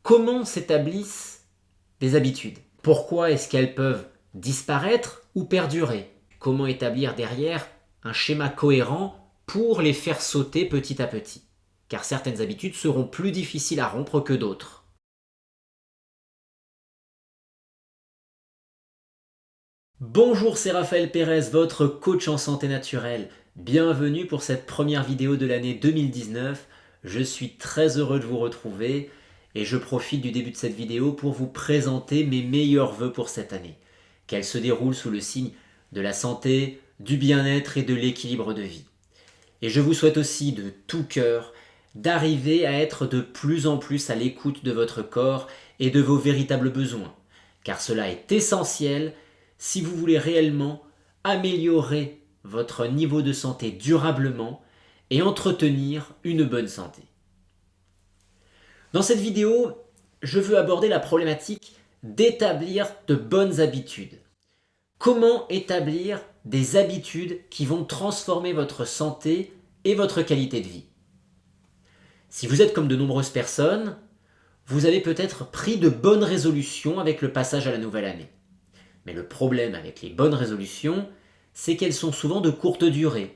Comment s'établissent des habitudes? Pourquoi est-ce qu'elles peuvent disparaître ou perdurer? Comment établir derrière un schéma cohérent pour les faire sauter petit à petit? Car certaines habitudes seront plus difficiles à rompre que d'autres. Bonjour, c'est Raphaël Pérez, votre coach en santé naturelle. Bienvenue pour cette première vidéo de l'année 2019. Je suis très heureux de vous retrouver et je profite du début de cette vidéo pour vous présenter mes meilleurs vœux pour cette année. Qu'elle se déroule sous le signe de la santé, du bien-être et de l'équilibre de vie. Et je vous souhaite aussi de tout cœur d'arriver à être de plus en plus à l'écoute de votre corps et de vos véritables besoins. Car cela est essentiel si vous voulez réellement améliorer votre niveau de santé durablement et entretenir une bonne santé. Dans cette vidéo, je veux aborder la problématique d'établir de bonnes habitudes. Comment établir des habitudes qui vont transformer votre santé et votre qualité de vie? Si vous êtes comme de nombreuses personnes, vous avez peut-être pris de bonnes résolutions avec le passage à la nouvelle année. Mais le problème avec les bonnes résolutions, c'est qu'elles sont souvent de courte durée.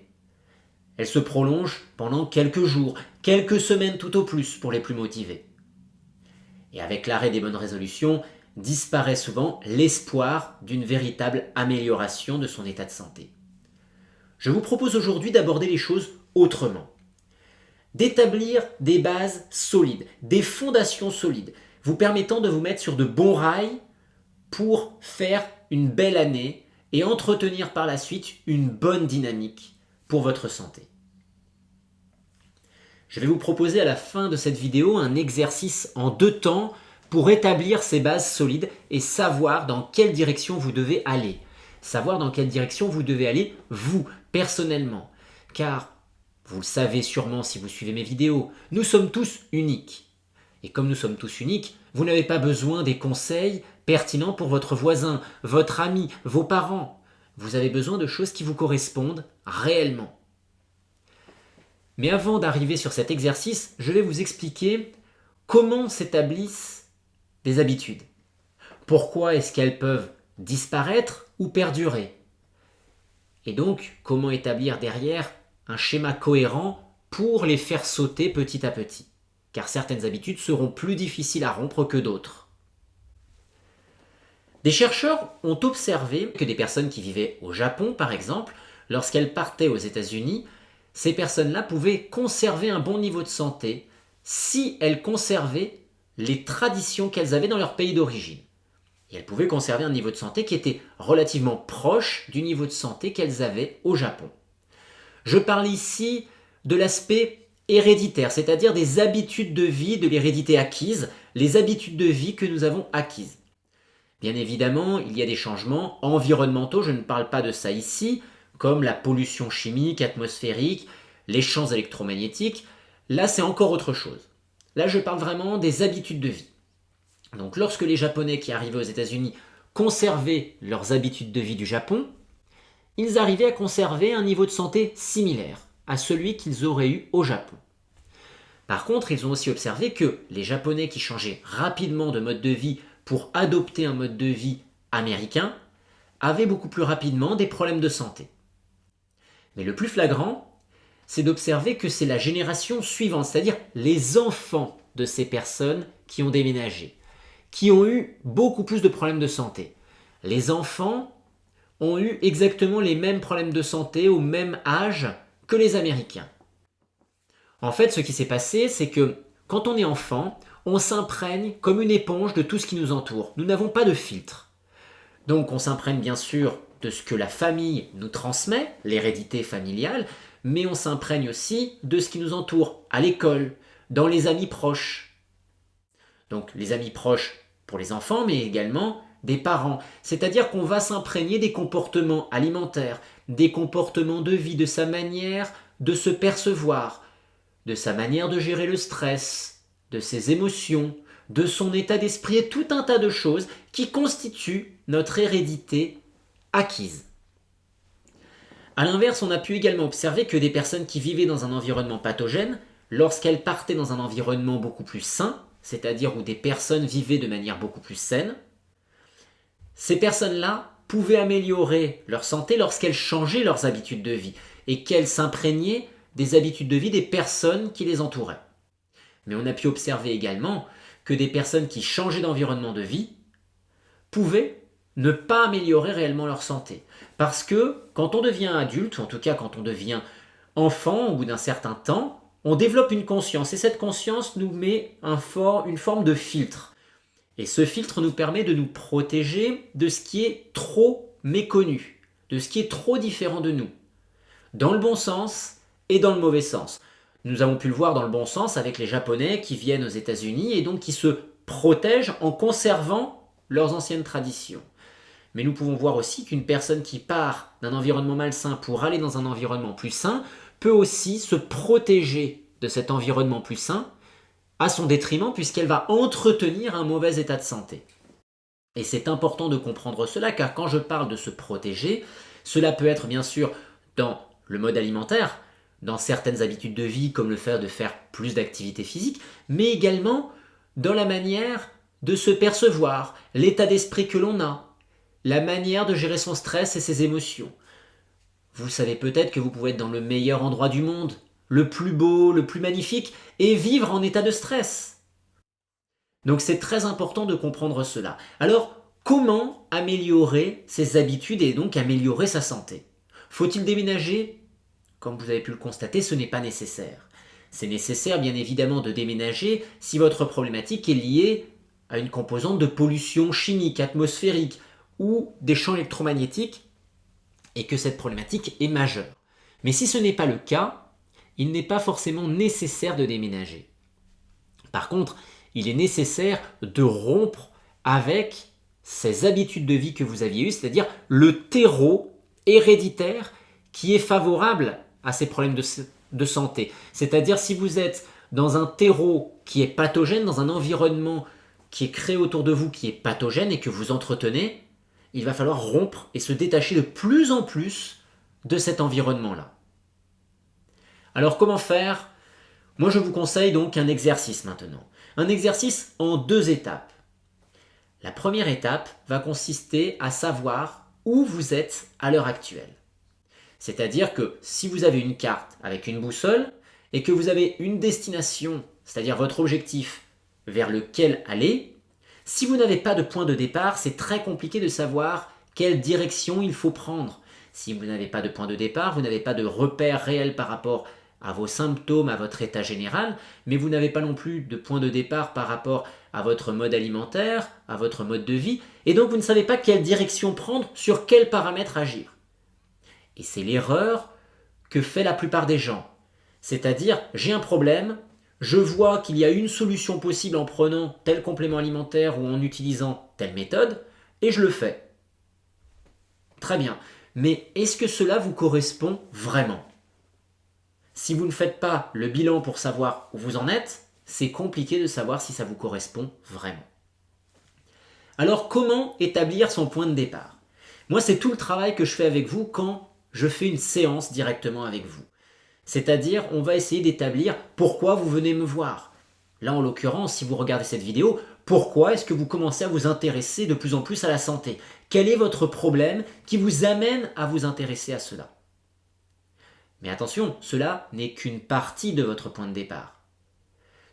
Elles se prolongent pendant quelques jours, quelques semaines tout au plus pour les plus motivés. Et avec l'arrêt des bonnes résolutions, disparaît souvent l'espoir d'une véritable amélioration de son état de santé. Je vous propose aujourd'hui d'aborder les choses autrement. D'établir des bases solides, des fondations solides, vous permettant de vous mettre sur de bons rails pour faire une belle année et entretenir par la suite une bonne dynamique pour votre santé. Je vais vous proposer à la fin de cette vidéo un exercice en 2 temps pour établir ces bases solides et savoir dans quelle direction vous devez aller. Savoir dans quelle direction vous devez aller, vous, personnellement. Car, vous le savez sûrement si vous suivez mes vidéos, nous sommes tous uniques. Et comme nous sommes tous uniques, vous n'avez pas besoin des conseils pertinents pour votre voisin, votre ami, vos parents. Vous avez besoin de choses qui vous correspondent réellement. Mais avant d'arriver sur cet exercice, je vais vous expliquer comment s'établissent des habitudes. Pourquoi est-ce qu'elles peuvent disparaître ou perdurer? Et donc, comment établir derrière un schéma cohérent pour les faire sauter petit à petit? Car certaines habitudes seront plus difficiles à rompre que d'autres. Des chercheurs ont observé que des personnes qui vivaient au Japon, par exemple, lorsqu'elles partaient aux États-Unis, ces personnes-là pouvaient conserver un bon niveau de santé si elles conservaient les traditions qu'elles avaient dans leur pays d'origine. Et elles pouvaient conserver un niveau de santé qui était relativement proche du niveau de santé qu'elles avaient au Japon. Je parle ici de l'aspect héréditaire, c'est-à-dire des habitudes de vie, de l'hérédité acquise, les habitudes de vie que nous avons acquises. Bien évidemment, il y a des changements environnementaux, je ne parle pas de ça ici, comme la pollution chimique, atmosphérique, les champs électromagnétiques. Là, c'est encore autre chose. Là, je parle vraiment des habitudes de vie. Donc, lorsque les Japonais qui arrivaient aux États-Unis conservaient leurs habitudes de vie du Japon, ils arrivaient à conserver un niveau de santé similaire à celui qu'ils auraient eu au Japon. Par contre, ils ont aussi observé que les Japonais qui changeaient rapidement de mode de vie pour adopter un mode de vie américain avaient beaucoup plus rapidement des problèmes de santé. Mais le plus flagrant, c'est d'observer que c'est la génération suivante, c'est-à-dire les enfants de ces personnes qui ont déménagé, qui ont eu beaucoup plus de problèmes de santé. Les enfants ont eu exactement les mêmes problèmes de santé au même âge que les Américains. En fait, ce qui s'est passé, c'est que quand on est enfant, on s'imprègne comme une éponge de tout ce qui nous entoure. Nous n'avons pas de filtre. Donc on s'imprègne bien sûr de ce que la famille nous transmet, l'hérédité familiale, mais on s'imprègne aussi de ce qui nous entoure, à l'école, dans les amis proches. Donc les amis proches pour les enfants, mais également des parents. C'est-à-dire qu'on va s'imprégner des comportements alimentaires, des comportements de vie, de sa manière de se percevoir, de sa manière de gérer le stress, de ses émotions, de son état d'esprit et tout un tas de choses qui constituent notre hérédité acquise. A l'inverse, on a pu également observer que des personnes qui vivaient dans un environnement pathogène, lorsqu'elles partaient dans un environnement beaucoup plus sain, c'est-à-dire où des personnes vivaient de manière beaucoup plus saine, ces personnes-là pouvaient améliorer leur santé lorsqu'elles changeaient leurs habitudes de vie et qu'elles s'imprégnaient des habitudes de vie des personnes qui les entouraient. Mais on a pu observer également que des personnes qui changeaient d'environnement de vie pouvaient ne pas améliorer réellement leur santé. Parce que quand on devient adulte, ou en tout cas quand on devient enfant au bout d'un certain temps, on développe une conscience et cette conscience nous met une forme de filtre. Et ce filtre nous permet de nous protéger de ce qui est trop méconnu, de ce qui est trop différent de nous, dans le bon sens et dans le mauvais sens. Nous avons pu le voir dans le bon sens avec les Japonais qui viennent aux États-Unis et donc qui se protègent en conservant leurs anciennes traditions. Mais nous pouvons voir aussi qu'une personne qui part d'un environnement malsain pour aller dans un environnement plus sain peut aussi se protéger de cet environnement plus sain à son détriment puisqu'elle va entretenir un mauvais état de santé. Et c'est important de comprendre cela car quand je parle de se protéger, cela peut être bien sûr dans le mode alimentaire, dans certaines habitudes de vie comme le fait de faire plus d'activité physique, mais également dans la manière de se percevoir, l'état d'esprit que l'on a, la manière de gérer son stress et ses émotions. Vous savez peut-être que vous pouvez être dans le meilleur endroit du monde, le plus beau, le plus magnifique, et vivre en état de stress. Donc c'est très important de comprendre cela. Alors, comment améliorer ses habitudes et donc améliorer sa santé ? Faut-il déménager ? Comme vous avez pu le constater, ce n'est pas nécessaire. C'est nécessaire bien évidemment de déménager si votre problématique est liée à une composante de pollution chimique, atmosphérique ou des champs électromagnétiques et que cette problématique est majeure. Mais si ce n'est pas le cas, il n'est pas forcément nécessaire de déménager. Par contre, il est nécessaire de rompre avec ces habitudes de vie que vous aviez eues, c'est-à-dire le terreau héréditaire qui est favorable à ces problèmes de santé. C'est-à-dire si vous êtes dans un terreau qui est pathogène, dans un environnement qui est créé autour de vous, qui est pathogène et que vous entretenez, il va falloir rompre et se détacher de plus en plus de cet environnement-là. Alors comment faire ? Moi je vous conseille donc un exercice maintenant. Un exercice en 2 étapes. La première étape va consister à savoir où vous êtes à l'heure actuelle. C'est-à-dire que si vous avez une carte avec une boussole et que vous avez une destination, c'est-à-dire votre objectif vers lequel aller, si vous n'avez pas de point de départ, c'est très compliqué de savoir quelle direction il faut prendre. Si vous n'avez pas de point de départ, vous n'avez pas de repère réel par rapport à vos symptômes, à votre état général, mais vous n'avez pas non plus de point de départ par rapport à votre mode alimentaire, à votre mode de vie, et donc vous ne savez pas quelle direction prendre, sur quels paramètres agir. Et c'est l'erreur que fait la plupart des gens. C'est-à-dire, j'ai un problème, je vois qu'il y a une solution possible en prenant tel complément alimentaire ou en utilisant telle méthode, et je le fais. Très bien, mais est-ce que cela vous correspond vraiment ? Si vous ne faites pas le bilan pour savoir où vous en êtes, c'est compliqué de savoir si ça vous correspond vraiment. Alors comment établir son point de départ ? Moi, c'est tout le travail que je fais avec vous quand je fais une séance directement avec vous. C'est-à-dire, on va essayer d'établir pourquoi vous venez me voir. Là, en l'occurrence, si vous regardez cette vidéo, pourquoi est-ce que vous commencez à vous intéresser de plus en plus à la santé ? Quel est votre problème qui vous amène à vous intéresser à cela ? Mais attention, cela n'est qu'une partie de votre point de départ.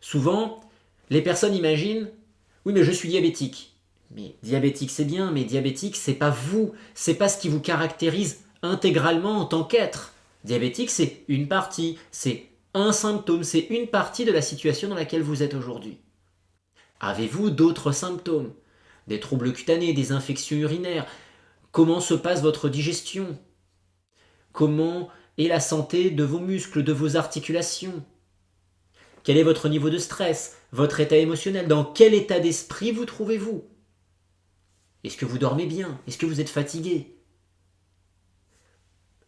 Souvent, les personnes imaginent « Oui, mais je suis diabétique ». Mais diabétique, c'est bien, mais diabétique, c'est pas vous, c'est pas ce qui vous caractérise intégralement en tant qu'être. Diabétique, c'est une partie, c'est un symptôme, c'est une partie de la situation dans laquelle vous êtes aujourd'hui. Avez-vous d'autres symptômes ? Des troubles cutanés, des infections urinaires ? Comment se passe votre digestion ? Comment est la santé de vos muscles, de vos articulations ? Quel est votre niveau de stress, votre état émotionnel ? Dans quel état d'esprit vous trouvez-vous ? Est-ce que vous dormez bien ? Est-ce que vous êtes fatigué ?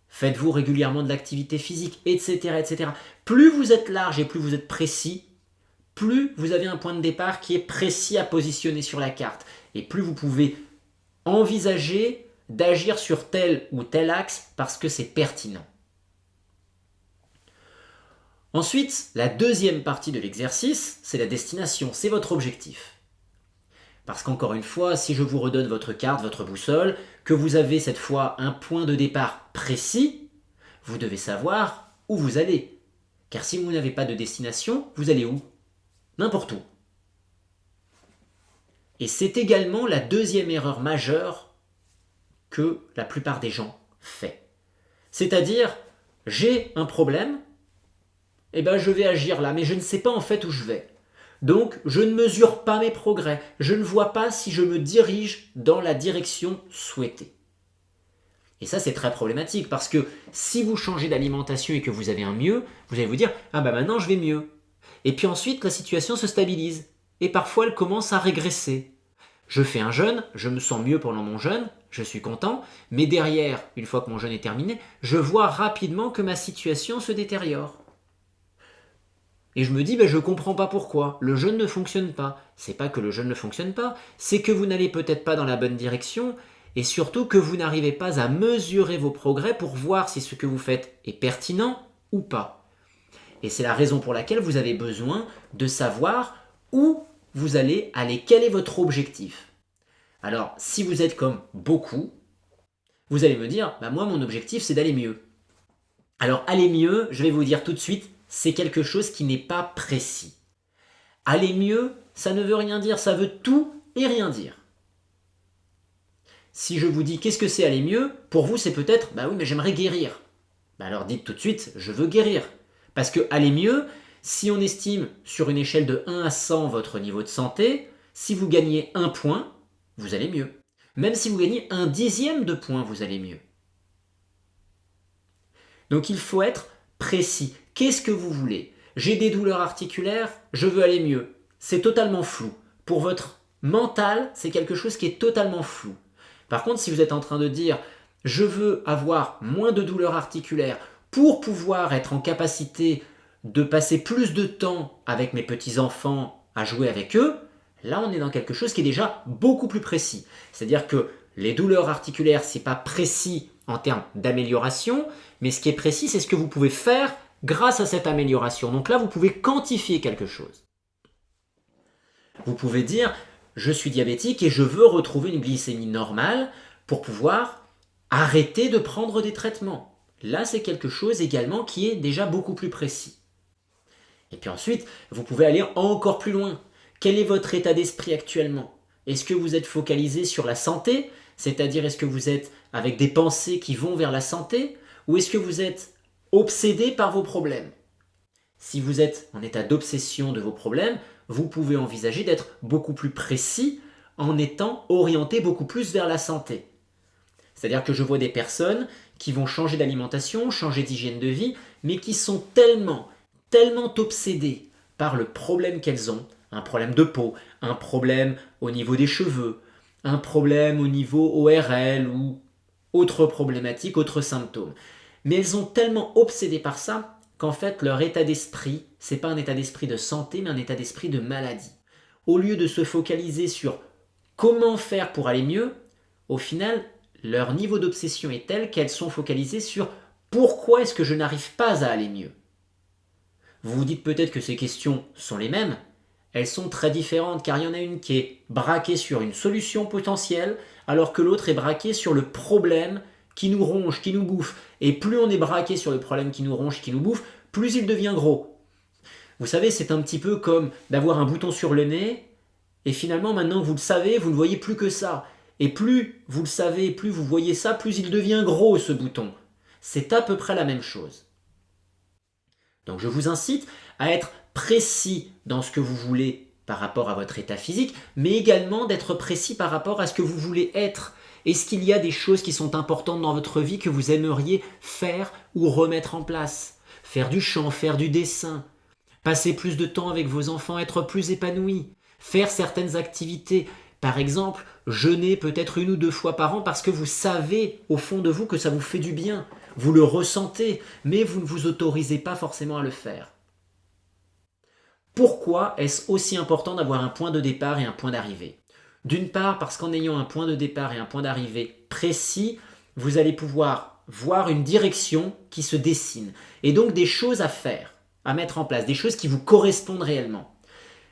Faites-vous régulièrement de l'activité physique, etc., etc. Plus vous êtes large et plus vous êtes précis, plus vous avez un point de départ qui est précis à positionner sur la carte. Et plus vous pouvez envisager d'agir sur tel ou tel axe parce que c'est pertinent. Ensuite, la deuxième partie de l'exercice, c'est la destination, c'est votre objectif. Parce qu'encore une fois, si je vous redonne votre carte, votre boussole, que vous avez cette fois un point de départ précis, vous devez savoir où vous allez. Car si vous n'avez pas de destination, vous allez où? N'importe où. Et c'est également la deuxième erreur majeure que la plupart des gens font. C'est-à-dire, j'ai un problème, eh ben je vais agir là, mais je ne sais pas en fait où je vais. Donc, je ne mesure pas mes progrès, je ne vois pas si je me dirige dans la direction souhaitée. Et ça, c'est très problématique parce que si vous changez d'alimentation et que vous avez un mieux, vous allez vous dire « Ah bah maintenant je vais mieux ». Et puis ensuite, la situation se stabilise et parfois elle commence à régresser. Je fais un jeûne, je me sens mieux pendant mon jeûne, je suis content, mais derrière, une fois que mon jeûne est terminé, je vois rapidement que ma situation se détériore. Et je me dis, je ne comprends pas pourquoi. Le jeûne ne fonctionne pas. C'est pas que le jeûne ne fonctionne pas, c'est que vous n'allez peut-être pas dans la bonne direction et surtout que vous n'arrivez pas à mesurer vos progrès pour voir si ce que vous faites est pertinent ou pas. Et c'est la raison pour laquelle vous avez besoin de savoir où vous allez aller, quel est votre objectif. Alors, si vous êtes comme beaucoup, vous allez me dire, moi mon objectif c'est d'aller mieux. Alors aller mieux, je vais vous dire tout de suite, c'est quelque chose qui n'est pas précis. Aller mieux, ça ne veut rien dire, ça veut tout et rien dire. Si je vous dis qu'est-ce que c'est aller mieux, pour vous c'est peut-être, oui mais j'aimerais guérir. Alors dites tout de suite, je veux guérir. Parce que aller mieux, si on estime sur une échelle de 1 à 100 votre niveau de santé, si vous gagnez 1 point, vous allez mieux. Même si vous gagnez 1/10 de point, vous allez mieux. Donc il faut être précis. Qu'est-ce que vous voulez? J'ai des douleurs articulaires, je veux aller mieux. C'est totalement flou. Pour votre mental, c'est quelque chose qui est totalement flou. Par contre, si vous êtes en train de dire « je veux avoir moins de douleurs articulaires pour pouvoir être en capacité de passer plus de temps avec mes petits-enfants à jouer avec eux », là on est dans quelque chose qui est déjà beaucoup plus précis. C'est-à-dire que les douleurs articulaires, ce n'est pas précis en termes d'amélioration, mais ce qui est précis, c'est ce que vous pouvez faire grâce à cette amélioration. Donc là, vous pouvez quantifier quelque chose. Vous pouvez dire, je suis diabétique et je veux retrouver une glycémie normale pour pouvoir arrêter de prendre des traitements. Là, c'est quelque chose également qui est déjà beaucoup plus précis. Et puis ensuite, vous pouvez aller encore plus loin. Quel est votre état d'esprit actuellement? Est-ce que vous êtes focalisé sur la santé? C'est-à-dire, est-ce que vous êtes avec des pensées qui vont vers la santé? Ou est-ce que vous êtes obsédé par vos problèmes? Si vous êtes en état d'obsession de vos problèmes, vous pouvez envisager d'être beaucoup plus précis en étant orienté beaucoup plus vers la santé. C'est-à-dire que je vois des personnes qui vont changer d'alimentation, changer d'hygiène de vie, mais qui sont tellement obsédées par le problème qu'elles ont, un problème de peau, un problème au niveau des cheveux, un problème au niveau ORL ou autre problématique, autre symptôme. Mais elles sont tellement obsédées par ça qu'en fait leur état d'esprit, c'est pas un état d'esprit de santé, mais un état d'esprit de maladie. Au lieu de se focaliser sur comment faire pour aller mieux, au final, leur niveau d'obsession est tel qu'elles sont focalisées sur pourquoi est-ce que je n'arrive pas à aller mieux. Vous vous dites peut-être que ces questions sont les mêmes. Elles sont très différentes car il y en a une qui est braquée sur une solution potentielle alors que l'autre est braquée sur le problème qui nous ronge, qui nous bouffe. Et plus on est braqué sur le problème qui nous ronge, qui nous bouffe, plus il devient gros. Vous savez, c'est un petit peu comme d'avoir un bouton sur le nez et finalement maintenant que vous le savez, vous ne voyez plus que ça. Et plus vous le savez, plus vous voyez ça, plus il devient gros ce bouton. C'est à peu près la même chose. Donc je vous incite à être précis dans ce que vous voulez par rapport à votre état physique, mais également d'être précis par rapport à ce que vous voulez être. Est-ce qu'il y a des choses qui sont importantes dans votre vie que vous aimeriez faire ou remettre en place? Faire du chant, faire du dessin, passer plus de temps avec vos enfants, être plus épanoui, faire certaines activités. Par exemple, jeûner peut-être 1 ou 2 fois par an parce que vous savez au fond de vous que ça vous fait du bien. Vous le ressentez, mais vous ne vous autorisez pas forcément à le faire. Pourquoi est-ce aussi important d'avoir un point de départ et un point d'arrivée? D'une part, parce qu'en ayant un point de départ et un point d'arrivée précis, vous allez pouvoir voir une direction qui se dessine et donc des choses à faire. à mettre en place, des choses qui vous correspondent réellement.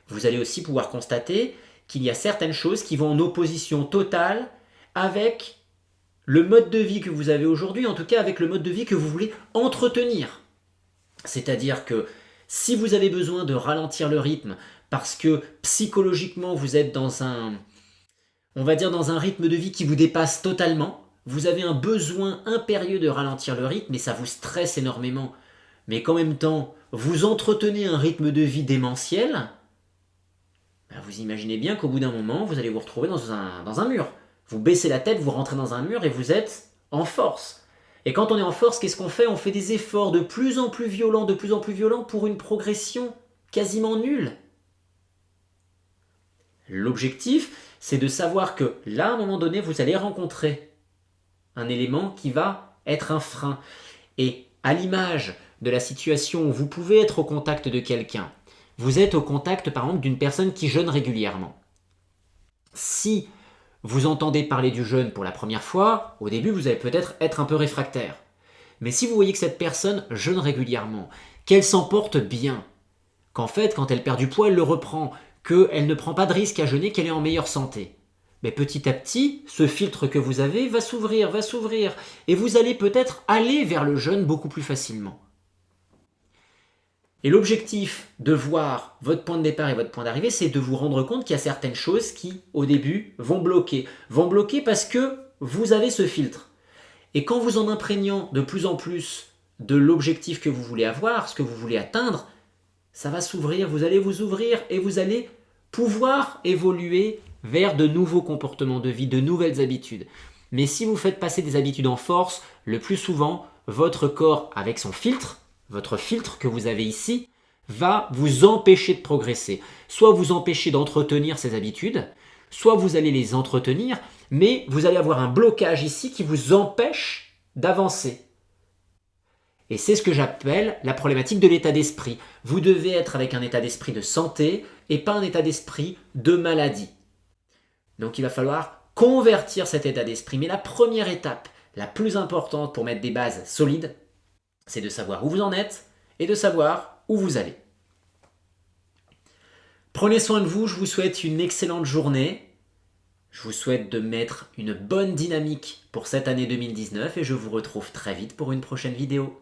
Vous allez aussi pouvoir constater qu'il y a certaines choses qui vont en opposition totale avec le mode de vie que vous avez aujourd'hui, en tout cas avec le mode de vie que vous voulez entretenir. C'est-à-dire que si vous avez besoin de ralentir le rythme parce que psychologiquement vous êtes dans on va dire dans un rythme de vie qui vous dépasse totalement, vous avez un besoin impérieux de ralentir le rythme et ça vous stresse énormément, mais qu'en même temps vous entretenez un rythme de vie démentiel, vous imaginez bien qu'au bout d'un moment vous allez vous retrouver dans un mur. Vous baissez la tête, vous rentrez dans un mur et vous êtes en force. Et quand on est en force, qu'est-ce qu'on fait? On fait des efforts de plus en plus violents pour une progression quasiment nulle. L'objectif, c'est de savoir que là, à un moment donné, vous allez rencontrer un élément qui va être un frein. Et à l'image de la situation où vous pouvez être au contact de quelqu'un, vous êtes au contact par exemple d'une personne qui jeûne régulièrement. Si vous entendez parler du jeûne pour la première fois, au début vous allez peut-être être un peu réfractaire. Mais si vous voyez que cette personne jeûne régulièrement, qu'elle s'en porte bien, qu'en fait quand elle perd du poids elle le reprend, qu'elle ne prend pas de risque à jeûner, qu'elle est en meilleure santé, mais petit à petit, ce filtre que vous avez va s'ouvrir, et vous allez peut-être aller vers le jeûne beaucoup plus facilement. Et l'objectif de voir votre point de départ et votre point d'arrivée, c'est de vous rendre compte qu'il y a certaines choses qui, au début, vont bloquer. Vont bloquer parce que vous avez ce filtre. Et quand vous en imprégnant de plus en plus de l'objectif que vous voulez avoir, ce que vous voulez atteindre, ça va s'ouvrir, vous allez vous ouvrir et vous allez pouvoir évoluer vers de nouveaux comportements de vie, de nouvelles habitudes. Mais si vous faites passer des habitudes en force, le plus souvent, votre corps, avec son filtre, votre filtre que vous avez ici, va vous empêcher de progresser. Soit vous empêcher d'entretenir ces habitudes, soit vous allez les entretenir, mais vous allez avoir un blocage ici qui vous empêche d'avancer. Et c'est ce que j'appelle la problématique de l'état d'esprit. Vous devez être avec un état d'esprit de santé et pas un état d'esprit de maladie. Donc il va falloir convertir cet état d'esprit. Mais la première étape, la plus importante pour mettre des bases solides, c'est de savoir où vous en êtes et de savoir où vous allez. Prenez soin de vous, je vous souhaite une excellente journée. Je vous souhaite de mettre une bonne dynamique pour cette année 2019 et je vous retrouve très vite pour une prochaine vidéo.